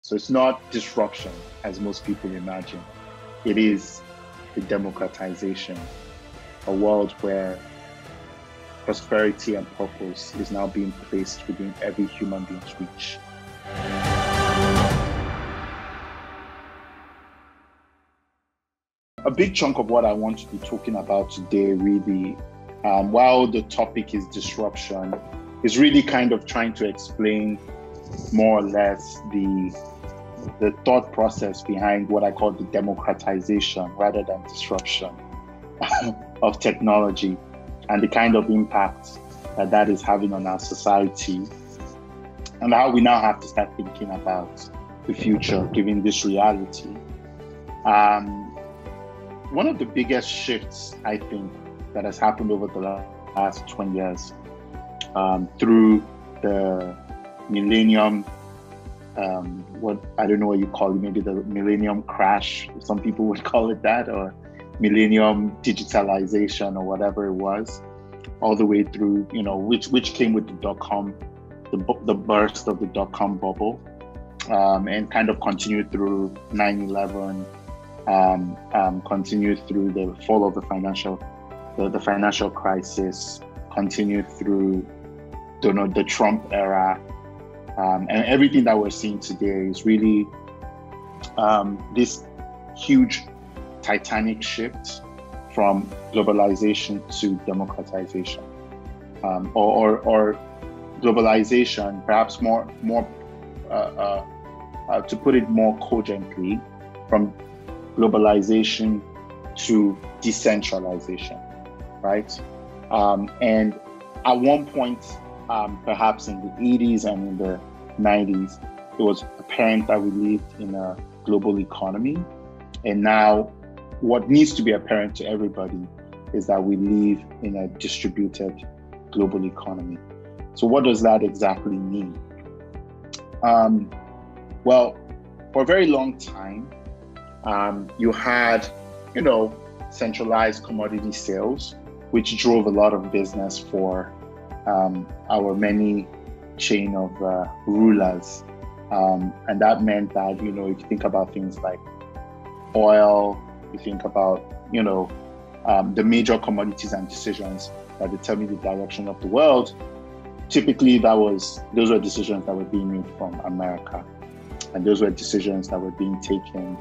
So it's not disruption as most people imagine. It is the democratization, a world where prosperity and purpose is now being placed within every human being's reach. A big chunk of what I want to be talking about today really, while the topic is disruption, is really kind of trying to explain more or less the thought process behind what I call the democratization rather than disruption of technology, and the kind of impact that is having on our society, and how we now have to start thinking about the future given this reality. One of the biggest shifts, I think, that has happened over the last 20 years through the millennium, what I don't know what you call it, maybe the millennium crash, some people would call it that, or millennium digitalization, or whatever it was, all the way through, which came with the dot-com, the burst of the dot-com bubble, and kind of continued through 9/11, continued through the fall of the financial crisis, continued through the Trump era, and everything that we're seeing today is really this huge titanic shift from globalization to democratization, or globalization, perhaps more to put it more cogently, from globalization to decentralization, right? And at one point, perhaps in the 80s and in the 90s, it was apparent that we lived in a global economy. And now what needs to be apparent to everybody is that we live in a distributed global economy. So what does that exactly mean? Well, for a very long time, you had, centralized commodity sales, which drove a lot of business for our many chain of rulers. And that meant that, if you think about things like oil, you think about, the major commodities and decisions that determine the direction of the world, typically those were decisions that were being made from America. And those were decisions that were being taken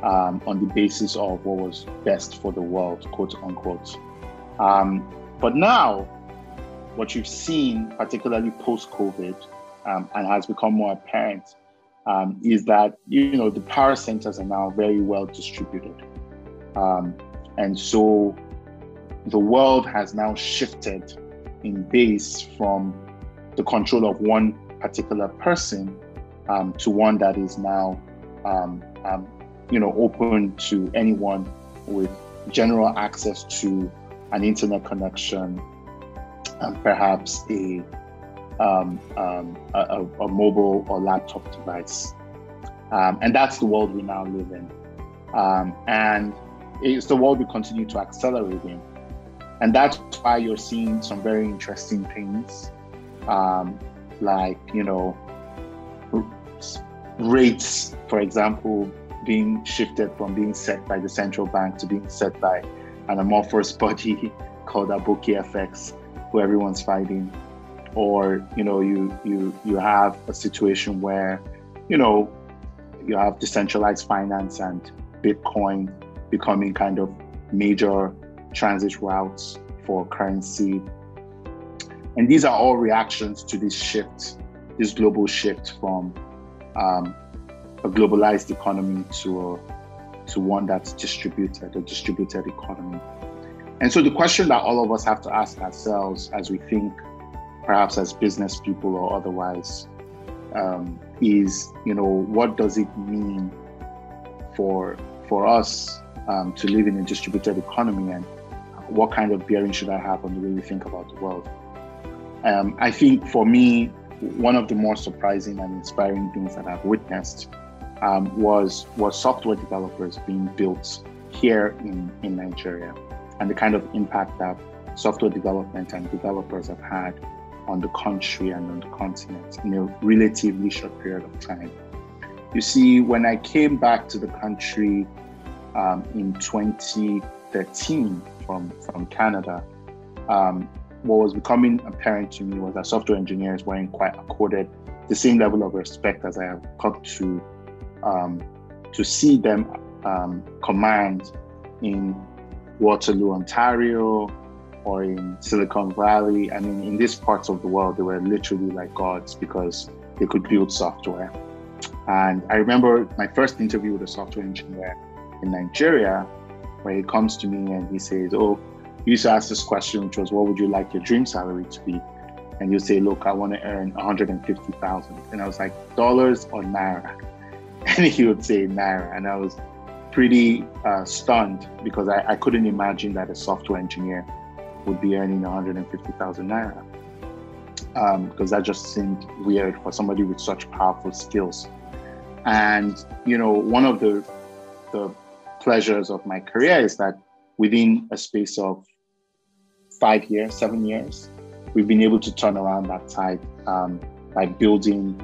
on the basis of what was best for the world, quote unquote. But now, what you've seen, particularly post-COVID, and has become more apparent, is that, the power centers are now very well distributed. And so the world has now shifted in base from the control of one particular person to one that is now, open to anyone with general access to an internet connection, and perhaps a mobile or laptop device. And that's the world we now live in. And it's the world we continue to accelerate in. And that's why you're seeing some very interesting things, like, rates, for example, being shifted from being set by the central bank to being set by an amorphous body called Aboki FX, who everyone's fighting. Or, you have a situation where, you have decentralized finance and Bitcoin becoming kind of major transit routes for currency. And these are all reactions to this shift, this global shift from a globalized economy to one that's distributed, a distributed economy. And so the question that all of us have to ask ourselves as we think, perhaps as business people or otherwise, is, what does it mean for us to live in a distributed economy, and what kind of bearing should I have on the way we think about the world? I think for me, one of the more surprising and inspiring things that I've witnessed was software developers being built here in Nigeria, and the kind of impact that software development and developers have had on the country and on the continent in a relatively short period of time. You see, when I came back to the country in 2013 from Canada, what was becoming apparent to me was that software engineers weren't quite accorded the same level of respect as I have come to see them command in Waterloo, Ontario, or in Silicon Valley. I mean, in these parts of the world, they were literally like gods because they could build software. And I remember my first interview with a software engineer in Nigeria, where he comes to me and he says, "Oh, you used to ask this question, which was, what would you like your dream salary to be?" And you say, "Look, I want to earn 150,000. And I was like, dollars or naira? And he would say naira. And I was pretty stunned because I couldn't imagine that a software engineer would be earning 150,000 naira. Because that just seemed weird for somebody with such powerful skills. And, you know, one of the pleasures of my career is that within a space of 5 years, 7 years, we've been able to turn around that tide by building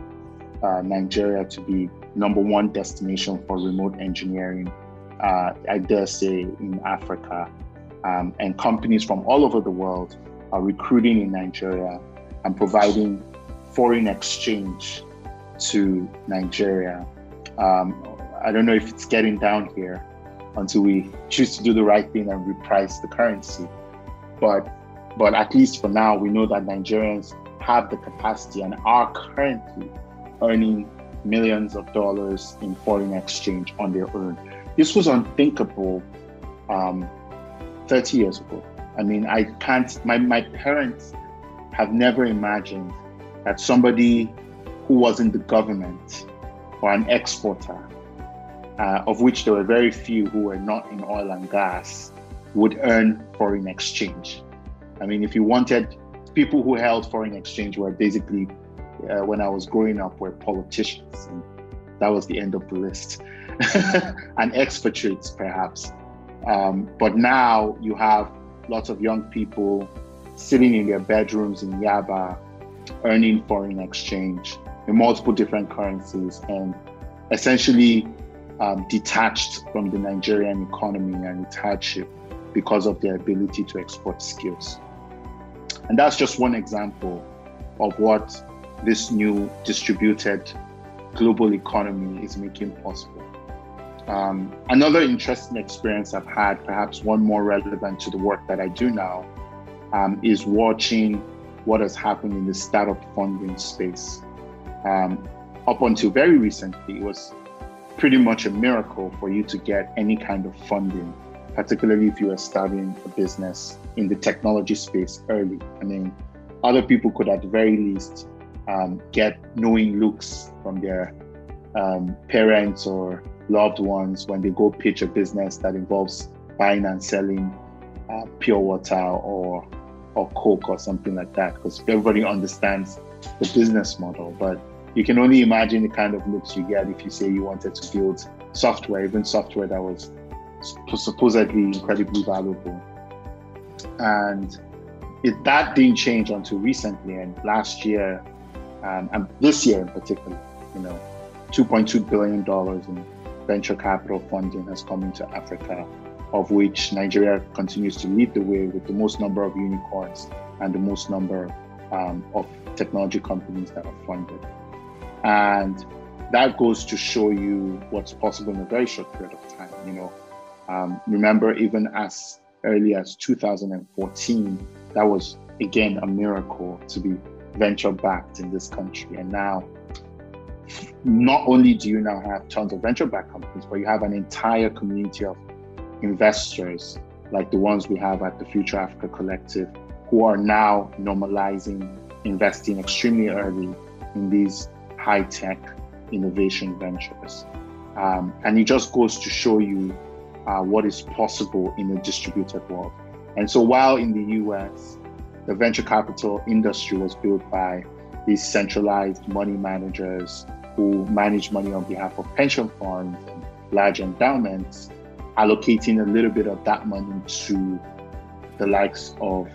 Nigeria to be #1 destination for remote engineering, I dare say, in Africa. And companies from all over the world are recruiting in Nigeria and providing foreign exchange to Nigeria. I don't know if it's getting down here until we choose to do the right thing and reprice the currency. But at least for now, we know that Nigerians have the capacity and are currently earning millions of dollars in foreign exchange on their own. This was unthinkable 30 years ago. I mean, my parents have never imagined that somebody who wasn't the government or an exporter, of which there were very few who were not in oil and gas, would earn foreign exchange. I mean, if you wanted, people who held foreign exchange were basically, when I was growing up, were politicians, and that was the end of the list. And expatriates, perhaps. But now you have lots of young people sitting in their bedrooms in Yaba, earning foreign exchange in multiple different currencies, and essentially detached from the Nigerian economy and its hardship because of their ability to export skills. And that's just one example of what this new distributed global economy is making possible. Another interesting experience I've had, perhaps one more relevant to the work that I do now, is watching what has happened in the startup funding space. Up until very recently, it was pretty much a miracle for you to get any kind of funding, particularly if you were starting a business in the technology space early. I mean, other people could at the very least get knowing looks from their parents or loved ones when they go pitch a business that involves buying and selling pure water or Coke or something like that, because everybody understands the business model. But you can only imagine the kind of looks you get if you say you wanted to build software, even software that was supposedly incredibly valuable. And that didn't change until recently, and last year, and this year in particular, $2.2 billion in venture capital funding has come into Africa, of which Nigeria continues to lead the way with the most number of unicorns and the most number of technology companies that are funded. And that goes to show you what's possible in a very short period of time. Remember, even as early as 2014, that was, again, a miracle to be venture-backed in this country. And now, not only do you now have tons of venture-backed companies, but you have an entire community of investors like the ones we have at the Future Africa Collective, who are now normalizing investing extremely early in these high-tech innovation ventures. And it just goes to show you what is possible in a distributed world. And so while in the US, the venture capital industry was built by these centralized money managers who manage money on behalf of pension funds and large endowments, allocating a little bit of that money to the likes of,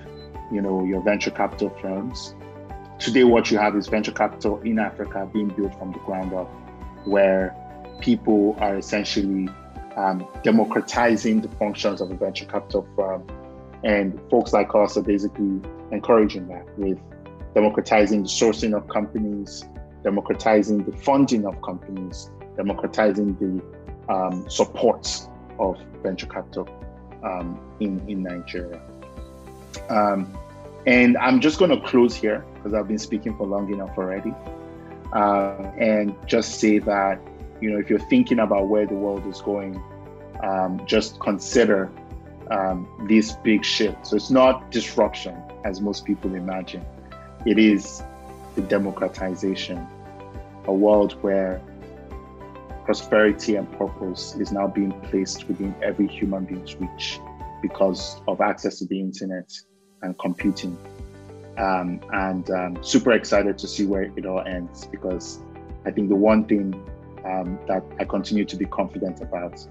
your venture capital firms. Today, what you have is venture capital in Africa being built from the ground up, where people are essentially democratizing the functions of a venture capital firm. And folks like us are basically encouraging that with democratizing the sourcing of companies, democratizing the funding of companies, democratizing the support of venture capital in Nigeria. And I'm just going to close here because I've been speaking for long enough already. And just say that, if you're thinking about where the world is going, just consider this big shift. So it's not disruption, as most people imagine. It is the democratization, a world where prosperity and purpose is now being placed within every human being's reach because of access to the internet and computing. Super excited to see where it all ends, because I think the one thing that I continue to be confident about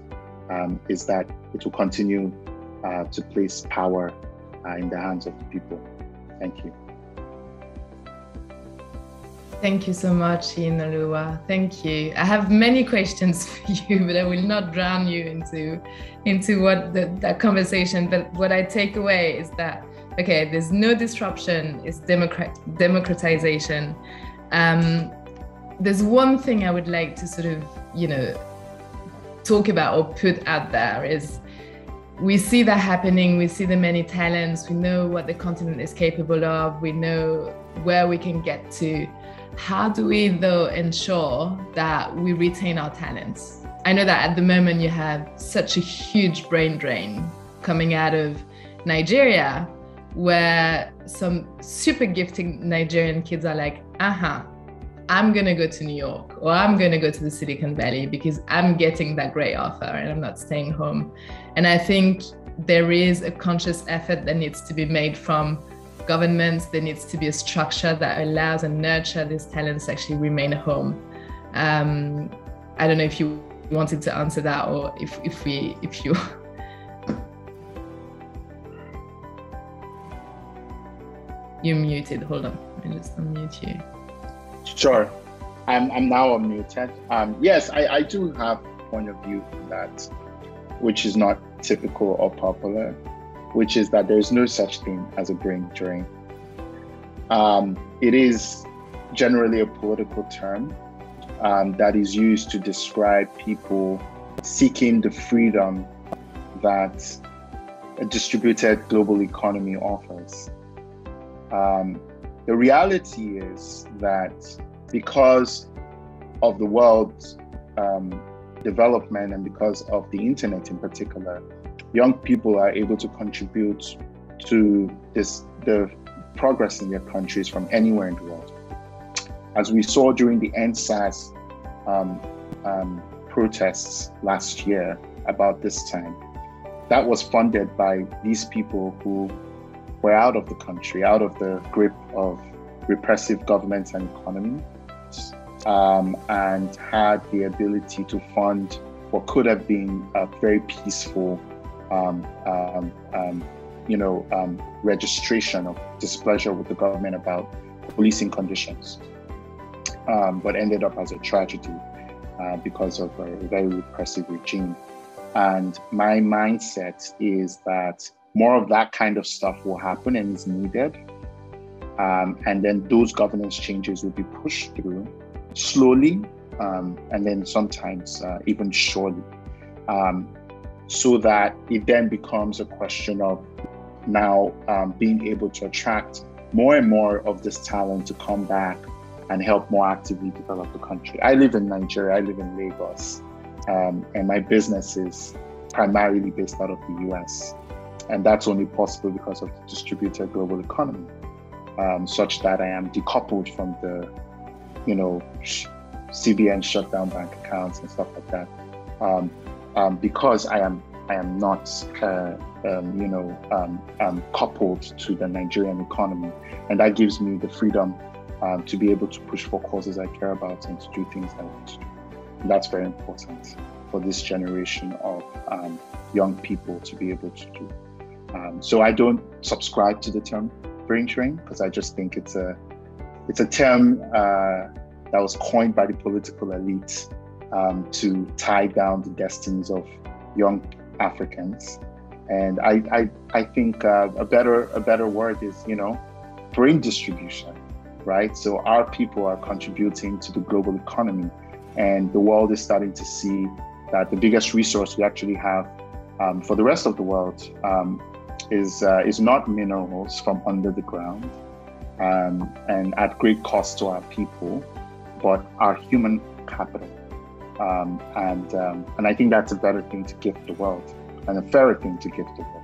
is that it will continue to place power in the hands of the people. Thank you. Thank you so much, Inoluwa. Thank you. I have many questions for you, but I will not drown you into what that conversation. But what I take away is that, okay, there's no disruption, it's democratization. There's one thing I would like to sort of, talk about or put out there is we see that happening, we see the many talents, we know what the continent is capable of, we know where we can get to. How do we, though, ensure that we retain our talents? I know that at the moment you have such a huge brain drain coming out of Nigeria, where some super gifted Nigerian kids are like, I'm going to go to New York, or I'm going to go to the Silicon Valley because I'm getting that great offer and I'm not staying home. And I think there is a conscious effort that needs to be made from governments. There needs to be a structure that allows and nurture these talents to actually remain home. I don't know if you wanted to answer that, or if you. You're muted. Hold on, I'll just unmute you. Sure, I'm now unmuted. Yes, I do have a point of view on that, which is not typical or popular, which is that there's no such thing as a brain drain. It is generally a political term that is used to describe people seeking the freedom that a distributed global economy offers. The reality is that because of the world's development and because of the internet in particular, young people are able to contribute to the progress in their countries from anywhere in the world. As we saw during the EndSARS protests last year about this time, that was funded by these people who were out of the country, out of the grip of repressive governments and economy, and had the ability to fund what could have been a very peaceful registration of displeasure with the government about policing conditions, but ended up as a tragedy because of a very repressive regime. And my mindset is that more of that kind of stuff will happen and is needed. And then those governance changes will be pushed through slowly, and then sometimes even surely. So that it then becomes a question of now being able to attract more and more of this talent to come back and help more actively develop the country. I live in Nigeria, I live in Lagos, and my business is primarily based out of the US. And that's only possible because of the distributed global economy, such that I am decoupled from the, CBN shutdown bank accounts and stuff like that, because I am not, coupled to the Nigerian economy, and that gives me the freedom to be able to push for causes I care about and to do things I want to do. And that's very important for this generation of young people to be able to do. So I don't subscribe to the term brain drain because I just think it's a term that was coined by the political elite to tie down the destinies of young Africans. And I think a better word is, brain distribution, right? So our people are contributing to the global economy, and the world is starting to see that the biggest resource we actually have for the rest of the world is not minerals from under the ground and at great cost to our people, but our human capital. And I think that's a better thing to give the world and a fairer thing to give the world.